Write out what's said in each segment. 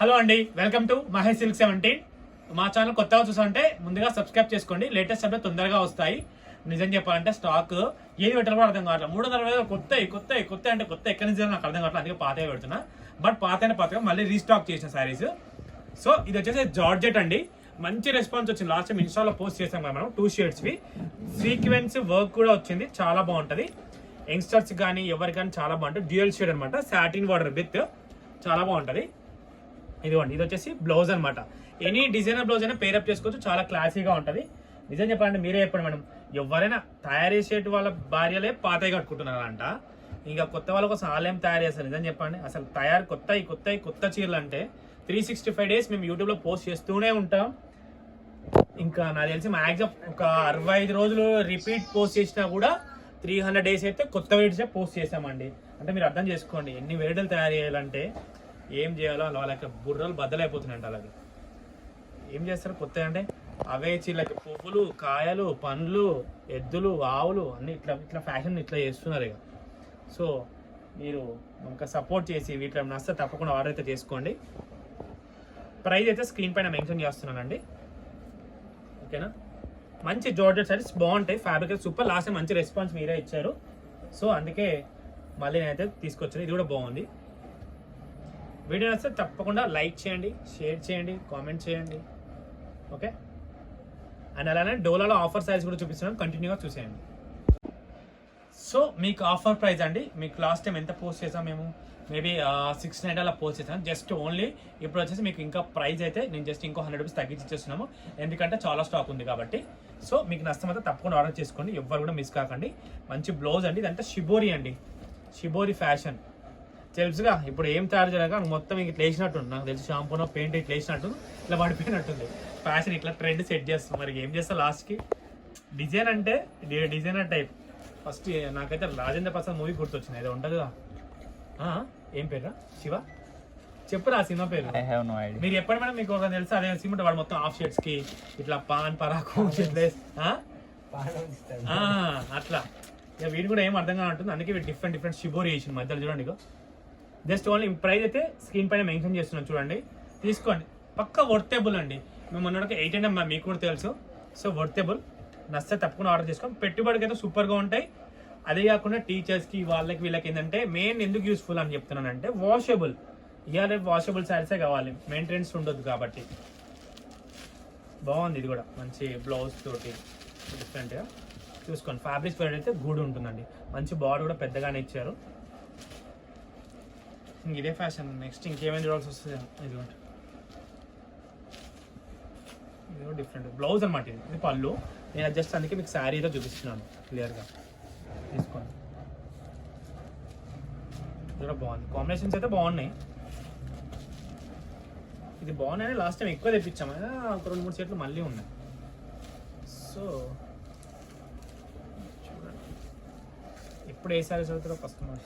Hello అండి, welcome to Mahesh silk 17. మా channel కొత్తగా చూసామంటే ముందుగా సబ్స్క్రైబ్ చేసుకోండి. లేటెస్ట్ అప్డేట్ తొందరగా వస్తాయి. నిజం చెప్పాలంటే స్టాక్ ఏది పెట్టాలో కూడా అర్థం కావట్లేదు. 300 కొత్త అంటే కొత్త ఎక్కడి నుంచి నాకు అర్థం కావట్లేదు. అందుకే పాతగా పెడుతున్నా. బట్ పాతగా మళ్ళీ రీస్టాక్ చేసిన శారీస్. సో ఇది వచ్చేసి జార్జెట్ అండి. మంచి రెస్పాన్స్ వచ్చింది. లాస్ట్ టైం ఇన్స్టాలో పోస్ట్ చేసాం కదా మనం 2 షేడ్స్వి. సీక్వెన్స్ వర్క్ కూడా వచ్చింది, చాలా బాగుంటుంది. యంగ్స్టర్స్ కానీ ఎవరికి కానీ చాలా బాగుంటుంది. డ్యూయల్ షేడ్ అనమాట, సాటిన్ బార్డర్ విత్ చాలా బాగుంటుంది. ఇదిగోండి, ఇది వచ్చేసి బ్లౌజ్ అనమాట. ఎనీ డిజైనర్ బ్లౌజ్ అయినా పేరప్ చేసుకోవచ్చు, చాలా క్లాసీగా ఉంటుంది. నిజం చెప్పాలంటే మీరే చెప్పండి మేడం, ఎవరైనా తయారు చేసేటి వాళ్ళ భార్యలే పాతవి కట్టుకుంటున్నారంట, ఇంకా కొత్త వాళ్ళ కోసం వాళ్ళేం తయారు చేస్తారు? నిజం చెప్పండి, అసలు కొత్త చీరలు అంటే 365 డేస్ మేము యూట్యూబ్లో పోస్ట్ చేస్తూనే ఉంటాం. ఇంకా నాకు తెలిసి మ్యాక్సిమం ఒక 65 రోజులు రిపీట్ పోస్ట్ చేసినా కూడా 300 డేస్ అయితే కొత్త వెరైటీసే పోస్ట్ చేసామండి. అంటే మీరు అర్థం చేసుకోండి, ఎన్ని వెరైటీలు తయారు చేయాలంటే ఏం చేయాలో వాళ్ళకి బుర్రలు బద్దలైపోతున్నాయంట. అలాగే ఏం చేస్తారు కొత్త అంటే అవే చీలకి పువ్వులు, కాయలు, పండ్లు, ఎద్దులు, ఆవులు అన్ని ఇట్లా ఫ్యాషన్ ఇట్లా చేస్తున్నారు ఇక. సో మీరు ఇంకా సపోర్ట్ చేసి వీటిలో నచ్చితే తప్పకుండా ఆర్డర్ అయితే చేసుకోండి. ప్రైస్ అయితే స్క్రీన్ పైన మెన్షన్ చేస్తున్నానండి, ఓకేనా? మంచి జార్జెట్ సారీస్ బాగుంటాయి, ఫ్యాబ్రిక్ సూపర్. లాస్ట్ టైం మంచి రెస్పాన్స్ మీరే ఇచ్చారు, సో అందుకే మళ్ళీ నేనైతే తీసుకొచ్చాను. ఇది కూడా బాగుంది. వీడియో నచ్చితే తప్పకుండా లైక్ చేయండి, షేర్ చేయండి, కామెంట్ చేయండి, ఓకే? అండ్ అలానే డోలాలో ఆఫర్ సారీస్ కూడా చూపిస్తున్నాను, కంటిన్యూగా చూసేయండి. సో మీకు ఆఫర్ ప్రైస్ అండి, మీకు లాస్ట్ టైం ఎంత పోస్ట్ చేసాం మేము, మేబీ 690 అలా పోస్ట్ చేసాను. జస్ట్ ఓన్లీ ఇప్పుడు వచ్చేసి మీకు ఇంకా ప్రైస్ అయితే నేను జస్ట్ ఇంకో 100 రూపీస్ తగ్గించి ఇచ్చేస్తున్నాము, ఎందుకంటే చాలా స్టాక్ ఉంది కాబట్టి. సో మీకు నష్టం అయితే తప్పకుండా ఆర్డర్ చేసుకోండి, ఎవ్వరు కూడా మిస్ కాకండి. మంచి బ్లౌజ్ అండి, ఇదంతా షిబోరి అండి, షిబోరి ఫ్యాషన్ తెలుసుగా. ఇప్పుడు ఏం తయారు చేయలేక మొత్తం ఇట్లా వేసినట్టుంది, నాకు తెలిసి షాంపూనో పెయింట్ ఇట్లా వేసినట్టు ఇట్లా పడిపోయినట్టుంది. ఫ్యాషన్ ఇట్లా ట్రెండ్ సెట్ చేస్తుంది. మరి ఏం చేస్తా లాస్ట్కి డిజైన్ అంటే డిజైనర్ టైప్. ఫస్ట్ నాకైతే రాజేంద్ర ప్రసాద్ మూవీ గుర్తొచ్చింది, ఏదో ఉంటుంది కదా, ఏం పేరు శివ, చెప్పురా సినిమా పేరు. మీరు ఎప్పుడు మేడం మీకు ఒక తెలుసు, అదే సినిమా వాడు మొత్తం హాఫ్ షేడ్స్ కి ఇట్లా పాన్ పరాకు అట్లా. ఇక వీడు కూడా ఏం అర్థం కాని ఉంటుంది, అందుకే వీడు డిఫరెంట్ షిబోరి వేసిన మధ్యలో చూడండి. జస్ట్ ఓన్లీ ప్రైస్ అయితే స్క్రీన్ పైన మెన్షన్ చేస్తున్నాం, చూడండి, తీసుకోండి. పక్కా వర్తేబుల్ అండి. మేము మొన్నటికి 8 మీకు కూడా తెలుసు. సో వర్తేబుల్, నచ్చితే తప్పకుండా ఆర్డర్ చేసుకోండి. పెట్టుబడికి అయితే సూపర్గా ఉంటాయి. అదే కాకుండా టీచర్స్కి వీళ్ళకి ఏంటంటే మెయిన్ ఎందుకు యూస్ఫుల్ అని చెప్తున్నానంటే వాషబుల్. ఇవాళ వాషబుల్ శారీసే కావాలి, మెయింటెనెన్స్ ఉండొద్దు కాబట్టి. బాగుంది, ఇది కూడా మంచి బ్లౌజ్ తోటి డిఫరెంట్గా చూసుకోండి. ఫ్యాబ్రిక్ స్ప్రెడ్ అయితే గూడ్ ఉంటుందండి, మంచి బార్డర్ కూడా పెద్దగానే ఇచ్చారు. ఇదే ఫ్యాషన్, నెక్స్ట్ ఇంకేమైనా చూడాల్సి వస్తుంది. ఇది డిఫరెంట్ బ్లౌజ్ అనమాట, ఇది పళ్ళు. నేను జస్ట్ అందుకే మీకు శారీతో చూపిస్తున్నాను క్లియర్గా, తీసుకోండి. ఇది కూడా బాగుంది, కాంబినేషన్స్ అయితే బాగున్నాయి. ఇది బాగున్నాయని లాస్ట్ టైం ఎక్కువ తెప్పించాము, ఒక 2-3 సెట్లు మళ్ళీ ఉన్నాయి. సో చూడండి, ఎప్పుడు ఏ శారీస్ అవుతారో కస్టమర్.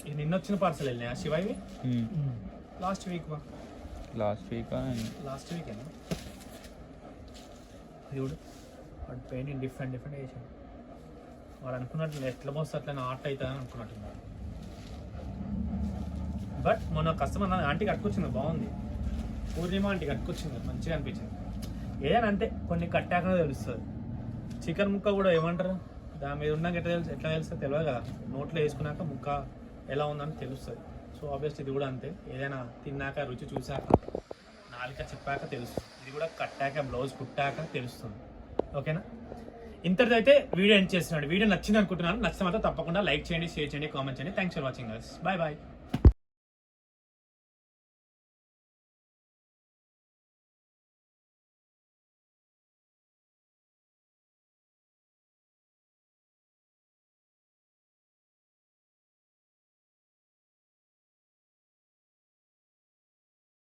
ఇది నిన్న వచ్చిన పార్సల్ వెళ్ళినాయా శివ? ఇవి లాస్ట్ వీక్ ఏనా? చూడు, వాడు పెయింటింగ్ డిఫరెంట్ వేసాడు. వాడు అనుకున్నట్లు ఎట్లా పోస్తే అట్లా ఆర్ట్ అవుతుందని అనుకున్నట్టున్నారు. బట్ మొన్న కస్టమర్ ఆంటీ కట్టుకొచ్చింది, బాగుంది. పూర్ణిమ ఆంటీ కట్టుకొచ్చింది, మంచిగా అనిపించింది. ఏదైనా అంతే, కొన్ని కట్టాకనే తెలుస్తుంది. చికెన్ ముక్క కూడా ఏమంటారు, దాని మీద ఉన్నాక ఎట్లా తెలుస్తుంది తెలియదు కదా, నోట్లో వేసుకున్నాక ముక్క ఎలా ఉందని తెలుస్తుంది. సో ఆబ్వియస్లీ ఇది కూడా అంతే, ఏదైనా తిన్నాక రుచి చూసాక నాలుక చెప్పాక తెలుస్తుంది. ఇది కూడా కట్టాక బ్లౌజ్ కుట్టాక తెలుస్తుంది, ఓకేనా? ఇంతటితో అయితే వీడియో ఎండ్ చేస్తున్నాడు. వీడియో నచ్చింది అనుకుంటున్నాను. నచ్చితే మాత్రం తప్పకుండా లైక్ చేయండి, షేర్ చేయండి, కామెంట్ చేయండి. Thanks for watching guys, bye bye.